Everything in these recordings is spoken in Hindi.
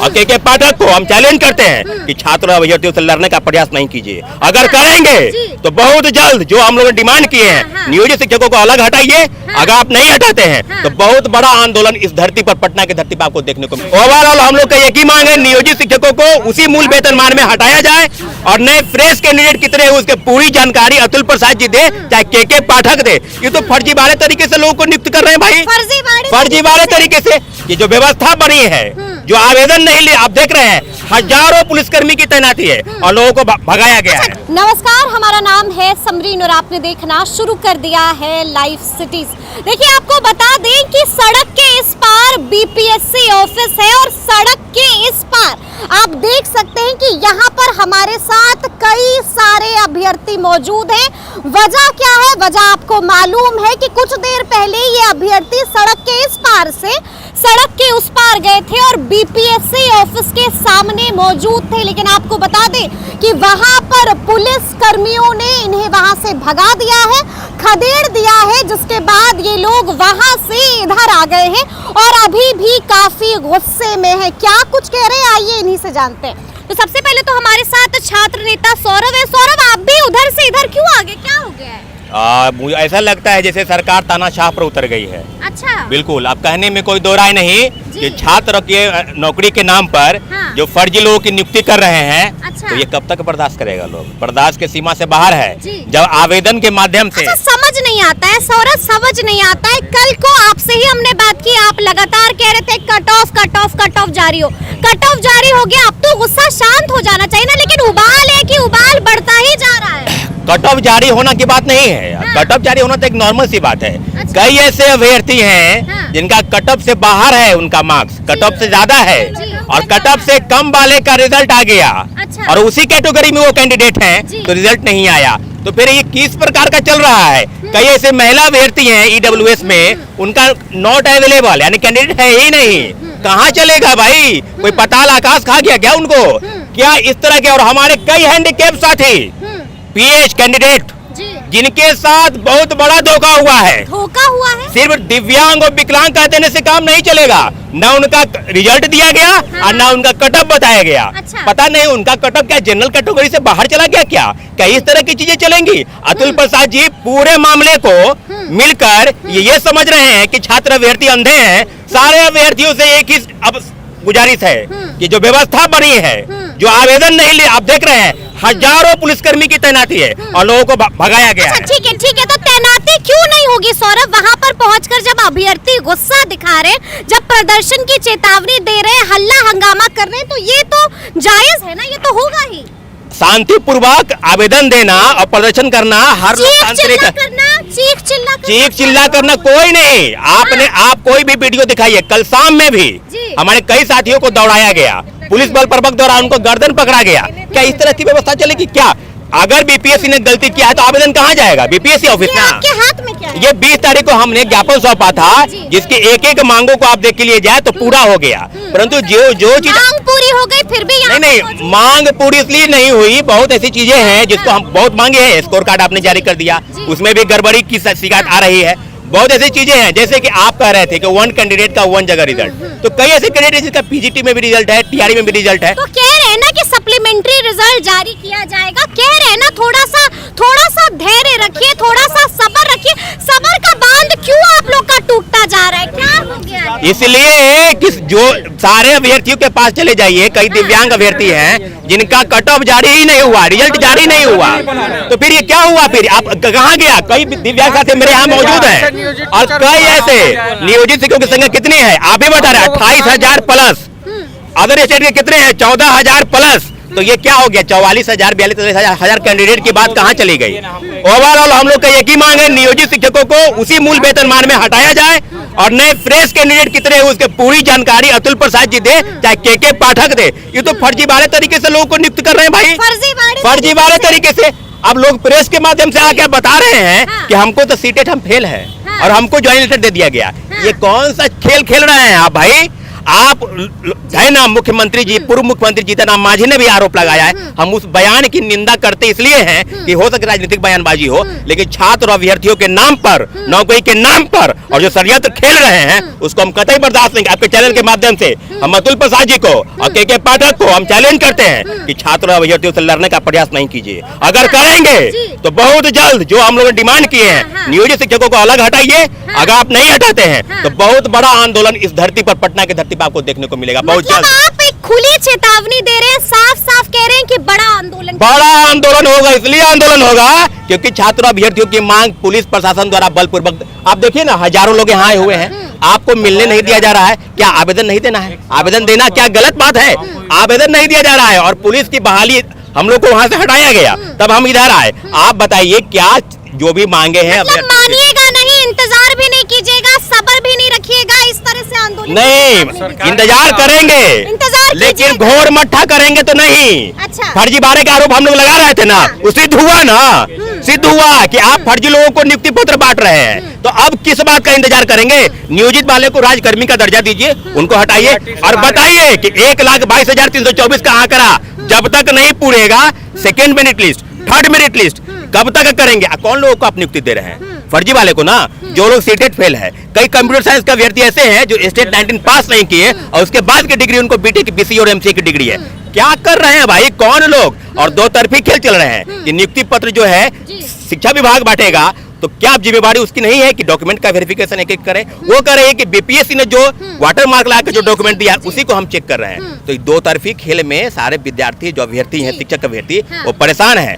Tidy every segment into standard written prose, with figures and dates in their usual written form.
और के पाठक को हम चैलेंज करते हैं कि छात्र अभ्यर्थियों से लड़ने का प्रयास नहीं कीजिए। अगर करेंगे तो बहुत जल्द जो हम लोग ने डिमांड किए हैं नियोजित शिक्षकों को अलग हटाइए, अगर आप नहीं हटाते हैं तो बहुत बड़ा आंदोलन इस धरती पर, पटना की धरती पर आपको देखने को मिलेगा। ओवरऑल हम लोग का एक ही मांग है, नियोजित शिक्षकों को उसी मूल वेतनमान में हटाया जाए और नए फ्रेश कैंडिडेट कितने हैं उसके पूरी जानकारी अतुल प्रसाद जी दे, चाहे के पाठक दे। ये तो फर्जीवाड़े तरीके से लोगों को नियुक्त कर रहे हैं भाई, फर्जीवाड़े तरीके से। ये जो व्यवस्था बनी है, जो आवेदन नहीं ले, आप देख रहे हैं हजारों पुलिसकर्मी की तैनाती है और लोगों को भगाया गया है। नमस्कार, हमारा नाम है समरीन और आपने देखना शुरू कर दिया है लाइव सिटीज। देखिए, आपको बता दें कि सड़क के इस पार बीपीएससी ऑफिस है और सड़क के इस पार आप देख सकते हैं कि यहाँ पर हमारे साथ कई सारे अभ्यर्थी मौजूद हैं। वजह क्या है? वजह आपको मालूम है कि कुछ देर पहले ये अभ्यर्थी सड़क के इस पार से सड़क के उस पार गए थे और बीपीएससी ऑफिस के सामने मौजूद थे, लेकिन आपको बता दें कि वहां पर पुलिस कर्मियों ने इन्हें वहां से भगा दिया है, खदेड़ दिया है, जिसके बाद ये लोग वहां से इधर आ गए हैं और अभी भी काफी गुस्से में है। क्या कुछ कह रहे हैं, आइए इन्हीं से जानते हैं। तो सबसे पहले तो हमारे साथ छात्र नेता सौरभ है। सौरभ, आप भी उधर से इधर क्यों आ गए, क्या हो गया है? मुझे ऐसा लगता है जैसे सरकार तानाशाह पर उतर गई है। अच्छा, बिल्कुल, अब कहने में कोई दो राय नहीं कि छात्र के नौकरी के नाम पर जो फर्जी लोगों की नियुक्ति कर रहे हैं, अच्छा। तो ये कब तक बर्दाश्त करेगा? लोग बर्दाश्त के सीमा से बाहर है। जब आवेदन के माध्यम से समझ नहीं आता है सौरभ, समझ नहीं आता है। कल को आपसे ही हमने बात की, आप लगातार कह रहे थे कट ऑफ जारी हो, कट ऑफ जारी हो गया। अब तो गुस्सा शांत हो जाना चाहिए ना, लेकिन उबाल है कि उबाल बढ़ता ही जा रहा है। कट ऑफ जारी होना की बात नहीं है, कट ऑफ जारी होना तो एक नॉर्मल सी बात है। अच्छा। कई ऐसे अभ्यर्थी हैं जिनका कट ऑफ से बाहर है, उनका मार्क्स कट ऑफ से ज्यादा है और कट ऑफ से कम वाले का रिजल्ट आ गया। अच्छा। और उसी कैटेगरी में वो कैंडिडेट हैं तो रिजल्ट नहीं आया। तो फिर ये किस प्रकार का चल रहा है? कई ऐसे महिला अभ्यर्थी हैं ईडब्ल्यूएस में, उनका नॉट अवेलेबल यानी कैंडिडेट है ही नहीं। कहाँ चलेगा भाई? कोई पाताल आकाश खा गया क्या उनको? क्या इस तरह के? और हमारे कई हैंडीकैप साथी पीएच कैंडिडेट जिनके साथ बहुत बड़ा धोखा हुआ है। सिर्फ दिव्यांग और विकलांग कह देने से काम नहीं चलेगा। न उनका रिजल्ट दिया गया और न उनका कटअप बताया गया। अच्छा। पता नहीं उनका कटअप क्या जनरल कैटेगरी से बाहर चला गया क्या इस तरह की चीजें चलेंगी? अतुल प्रसाद जी पूरे मामले को मिलकर ये समझ रहे हैं कि छात्र अभ्यर्थी अंधे हैं। सारे अभ्यर्थियों से एक ही अब गुजारिश है कि जो व्यवस्था बनी है, जो आवेदन नहीं ले, आप देख रहे हैं हजारों पुलिसकर्मी की तैनाती है और लोगों को भगाया गया है। ठीक है, तो तैनाती क्यों नहीं होगी सौरभ? वहाँ पर पहुंचकर जब अभ्यर्थी गुस्सा दिखा रहे, जब प्रदर्शन की चेतावनी दे रहे, हल्ला हंगामा कर रहे हैं, तो ये तो जायज है ना, ये तो होगा ही। शांतिपूर्वक आवेदन देना और प्रदर्शन करना हर चीख चिल्ला करना कोई नहीं। आप कोई भी वीडियो दिखाइए, कल शाम में भी हमारे कई साथियों को दौड़ाया गया, पुलिस बल प्रमुख द्वारा उनको गर्दन पकड़ा गया। क्या इस तरह की व्यवस्था चलेगी क्या? अगर बीपीएससी ने गलती किया है तो आवेदन कहाँ जाएगा? बीपीएससी ऑफिस ना। आपके हाथ में क्या है? ये 20 तारीख को हमने ज्ञापन सौंपा था, जिसकी एक मांगों को आप देख के लिए जाए तो पूरा हो गया, परंतु जो चीज मांग पूरी हो गई फिर भी नहीं, मांग पूरी इसलिए नहीं हुई। बहुत ऐसी चीजें हैं जिसको हम बहुत मांगे हैं। स्कोर कार्ड आपने जारी कर दिया, उसमें भी गड़बड़ी की शिकायत आ रही है। बहुत ऐसी चीजें हैं, जैसे कि आप कह रहे थे कि 1 कैंडिडेट का 1 जगह रिजल्ट, तो कई ऐसे कैंडिडेट जिसका पीजीटी में भी रिजल्ट है, टीआरई में भी रिजल्ट है। तो कह रहे हैं ना कि सप्लीमेंट्री रिजल्ट जारी किया जाएगा, कह रहे हैं ना, थोड़ा सा धैर्य रखिए, थोड़ा सा सब्र रखिए। सब्र का बांध क्यों आप लोग का टूटता जा रहा है, क्या हो गया? इसलिए कि जो सारे अभ्यर्थियों के पास चले जाइए, कई दिव्यांग अभ्यर्थी हैं जिनका कट ऑफ जारी ही नहीं हुआ, रिजल्ट जारी नहीं हुआ, तो फिर ये क्या हुआ? फिर आप कहाँ गया? कई दिव्यांग साथी मेरे यहाँ मौजूद हैं और कई ऐसे नियोजित शिक्षकों की संख्या कितनी है आप भी बता रहे हैं? 28,000 प्लस। अदर स्टेट के कितने हैं? 14,000 प्लस। तो ये क्या हो गया? 44,000 42,000 कैंडिडेट की बात कहाँ चली गई? ओवरऑल हम लोग का एक ही मांग है, नियोजित शिक्षकों को उसी मूल वेतनमान में हटाया जाए और नए फ्रेश कैंडिडेट कितने हैं उसके पूरी जानकारी अतुल प्रसाद जी दे, चाहे के पाठक दे। ये तो फर्जीवाड़े तरीके से लोगों को नियुक्त कर रहे हैं भाई, फर्जीवाड़े तरीके से। अब लोग प्रेस के माध्यम से आके बता रहे हैं कि हमको तो सीटेट हम फेल है और हमको ज्वाइनिंग लेटर दे दिया गया। ये कौन सा खेल खेल रहे हैं आप भाई? आप है ना, मुख्यमंत्री जी, पूर्व मुख्यमंत्री जीतन राम मांझी ने भी आरोप लगाया है। हम उस बयान की निंदा करते इसलिए हैं कि हो सके राजनीतिक बयानबाजी हो, लेकिन छात्र और अभ्यर्थियों के नाम पर, नौकरी के नाम पर और जो षड्यंत्र खेल रहे हैं उसको हम कतई बर्दाश्त नहीं। आपके चैनल के माध्यम से हम अतुल प्रसाद जी को और के पाठक को हम चैलेंज करते हैं कि छात्र और अभ्यर्थियों से लड़ने का प्रयास नहीं कीजिए। अगर करेंगे तो बहुत जल्द जो हम लोग ने डिमांड किए हैं, नियोजित शिक्षकों को अलग हटाइए, अगर आप नहीं हटाते हैं तो बहुत बड़ा आंदोलन इस धरती पर, पटना की धरती पर आपको देखने को मिलेगा बहुत जल्द। आप एक खुली चेतावनी दे रहे हैं, साफ साफ कह रहे हैं कि बड़ा आंदोलन होगा। इसलिए आंदोलन होगा क्योंकि छात्र अभ्यर्थियों की मांग पुलिस प्रशासन द्वारा बलपूर्वक, आप देखिए ना, हजारों लोग यहाँ आए हुए हैं, आपको मिलने नहीं दिया जा रहा है। क्या आवेदन नहीं देना है? आवेदन देना क्या गलत बात है? आवेदन नहीं दिया जा रहा है और पुलिस की बहाली, हम लोग को वहां से हटाया गया, तब हम इधर आए। आप बताइए क्या जो भी मांगे हैं, मतलब मानिएगा नहीं, इंतजार भी नहीं कीजिएगा, सब्र भी नहीं रखिएगा, इस तरह से आंदोलन नहीं, इंतजार करेंगे, लेकिन घोर मट्ठा करेंगे तो नहीं। अच्छा। फर्जीवाड़े का आरोप हम लोग लगा रहे थे ना, सिद्ध हुआ ना, सिद्ध हुआ कि आप फर्जी लोगों को नियुक्ति पत्र बांट रहे हैं। तो अब किस बात का इंतजार करेंगे? नियोजित वाले को राजकर्मी का दर्जा दीजिए, उनको हटाइए और बताइए कि 1,22,324 का आंकड़ा जब तक नहीं पूरेगा, second merit list, third merit list कब तक करेंगे? कौन लोगों को आप नियुक्ति दे रहे हैं? फर्जी वाले को ना, जो लोग सीटेट फेल है। कई कंप्यूटर साइंस का अभ्यर्थी ऐसे हैं जो स्टेट 19 पास नहीं किए और उसके बाद की डिग्री उनको बीटेक, बीसीए और एमसीए की डिग्री है। क्या कर रहे हैं भाई, कौन लोग? और दो तरफी खेल चल रहे हैं कि नियुक्ति पत्र जो है शिक्षा विभाग बांटेगा, तो क्या जिम्मेवारी उसकी नहीं है कि डॉक्यूमेंट का वेरिफिकेशन एक एक करें? वो कर रहे हैं कि बीपीएससी ने जो वाटर मार्क लगा के जो डॉक्यूमेंट दिया उसी को हम चेक कर रहे हैं। तो दो तरफी खेल में सारे विद्यार्थी जो अभ्यर्थी हैं, शिक्षक अभ्यर्थी, वो परेशान हैं,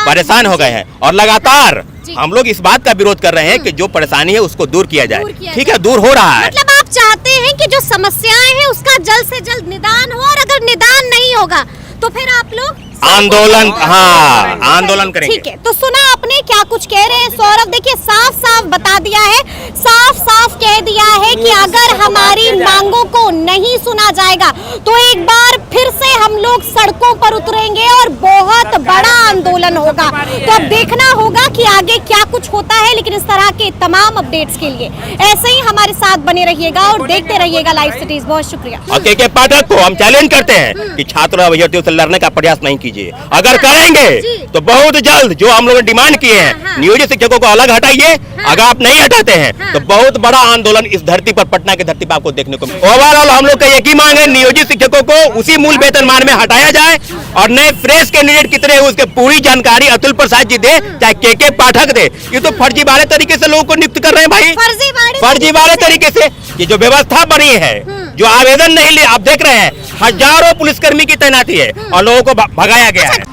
परेशान हो गए हैं और लगातार हम लोग इस बात का विरोध कर रहे हैं कि जो परेशानी है उसको दूर किया जाए। ठीक है, दूर हो रहा है। मतलब आप चाहते हैं कि जो समस्याएं हैं उसका जल्द से जल्द निदान हो, और अगर निदान नहीं होगा तो फिर आप लोग आंदोलन, हाँ, आंदोलन करेंगे। ठीक है, तो सुना आपने क्या कुछ कह रहे हैं सौरभ। देखिए साफ साफ बता दिया है, साफ साफ कह दिया है कि अगर हमारी मांगों को नहीं सुना जाएगा तो एक बार फिर से हम लोग सड़कों पर उतरेंगे और बहुत बड़ा आंदोलन होगा। तो अब देखना होगा कि आगे क्या कुछ होता है, लेकिन इस तरह के तमाम अपडेट्स के लिए ऐसे ही हमारे साथ बने रहिएगा और देखते रहिएगा लाइव सिटीज। बहुत शुक्रिया। और के पाठक को हम चैलेंज करते हैं कि छात्र और अभ्यर्थियों से लड़ने का प्रयास नहीं कीजिए। अगर करेंगे तो बहुत जल्द जो हम लोग ने डिमांड किए हैं, नियोजित शिक्षकों को अलग हटाइए, अगर आप नहीं हटाते हैं तो बहुत बड़ा आंदोलन इस धरती पर, पटना की धरती पर आपको देखने को मिलेगा। ओवरऑल हम लोग का एक ही मांग है, नियोजित शिक्षकों को उसी मूल वेतनमान में हटाया जाए और नए फ्रेश कैंडिडेट कितने हैं उसके पूरी जानकारी अतुल प्रसाद जी दे, चाहे के पाठक दे। ये तो फर्जीवाड़े तरीके से लोगों को नियुक्त कर रहे हैं भाई, फर्जीवाड़े तरीके से। ये जो व्यवस्था बनी है, जो आवेदन नहीं ले, आप देख रहे हैं हजारों पुलिसकर्मी की तैनाती है और लोगों को भगाया गया है।